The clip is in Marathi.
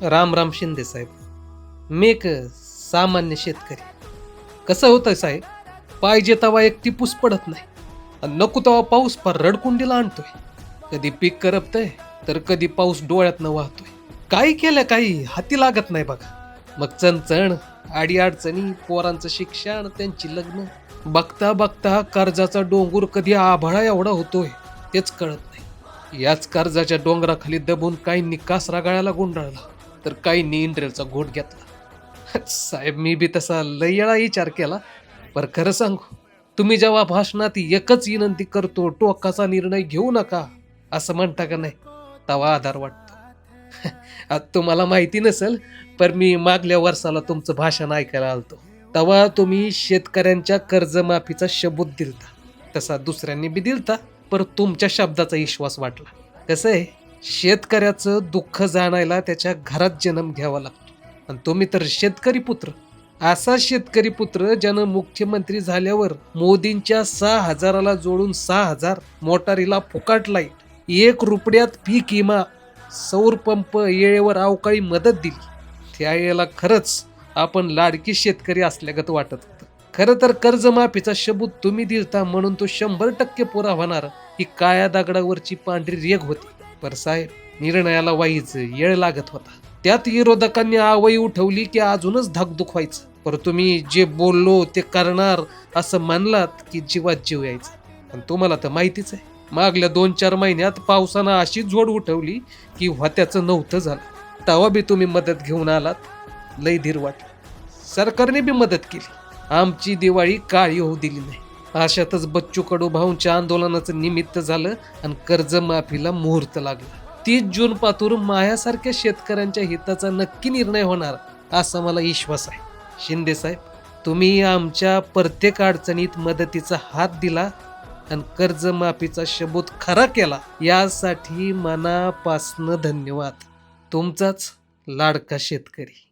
राम राम शिंदे साहेब. मी एक सामान्य शेतकरी. कसं होतं साहेब, पाहिजे तेव्हा एक टिपूस पडत नाही आणि नको तेव्हा पाऊस फार रडकुंडीला आणतोय. कधी पीक करपतंय तर कधी पाऊस डोळ्यातनं वाहतोय. काही केलं काही हाती लागत नाही बघा. मग चणचण, अडीअडचणी, पोरांचं शिक्षण, त्यांची लग्न, बघता बघता कर्जाचा डोंगर कधी आभाळा एवढा होतोय तेच कळत नाही. याच कर्जाच्या डोंगराखाली दबून काहींनी कासरा गळ्याला गुंडाळला तर काहींनी इंद्रेलचा घोट घेतला. साहेब मी बी तसा लय वेळा विचार केला, पर खरं सांगू, तुम्ही जेव्हा भाषणात एकच विनंती करतो, टोकाचा निर्णय घेऊ नका असं म्हणता का नाही, तेव्हा आधार वाटतो. आता तुम्हाला माहिती नसेल, पर मी मागल्या वर्षाला तुमचं भाषण ऐकायला आलतो. तेव्हा तुम्ही शेतकऱ्यांच्या कर्जमाफीचा शब्द दिलता. तसा दुसऱ्यांनी बी दिलता, पर तुमच्या शब्दाचा विश्वास वाटला. कसं आहे, शेतकऱ्याचं दुःख जाणायला त्याच्या घरात जन्म घ्यावा लागतो. आणि तुम्ही तर शेतकरी पुत्र, असा शेतकरी पुत्र ज्यानं मुख्यमंत्री झाल्यावर मोदींच्या 6,000ला जोडून 6,000, मोटारीला फुकाट लाईट, 1 रुपयात पीक विमा, सौर पंप, येळेवर अवकाळी मदत दिली. त्यावेळेला खरंच आपण लाडकी शेतकरी असल्यागत वाटत होतं. खरं तर कर्जमाफीचा शब्द तुम्ही दिलता म्हणून तो 100% पुरा होणार ही काळ्या दगडावरची पांढरी रेघ होती. पर साहेब, निर्णयाला वाईच येळ लागत होता. त्यात विरोधकांनी आवई उठवली की अजूनच धाकधुक व्हायचं. पर तुम्ही जे बोललो ते करणार असं मानलात की जीवात जीव यायचा. पण तुम्हाला तर माहितीच आहे, मागल्या 2-4 महिन्यात पावसानं अशी जोड उठवली की होत्याचं नव्हतं झालं. तेव्हा बी तुम्ही मदत घेऊन आलात, लय धीर वाटलं. सरकारने बी मदत केली, आमची दिवाळी काळी होऊ दिली नाही. अशातच बच्चू कडू भाऊंच्या आंदोलनाचं निमित्त झालं आणि कर्जमाफीला मुहूर्त लागला. 30 जून पासून मायासारख्या शेतकऱ्यांच्या हिताचा नक्की निर्णय होणार असा मला विश्वास आहे. शिंदे साहेब, तुम्ही आमच्या प्रत्येक अडचणीत मदतीचा हात दिला आणि कर्जमाफीचा शब्द खरा केला, यासाठी मनापासनं धन्यवाद. तुमचाच लाडका शेतकरी.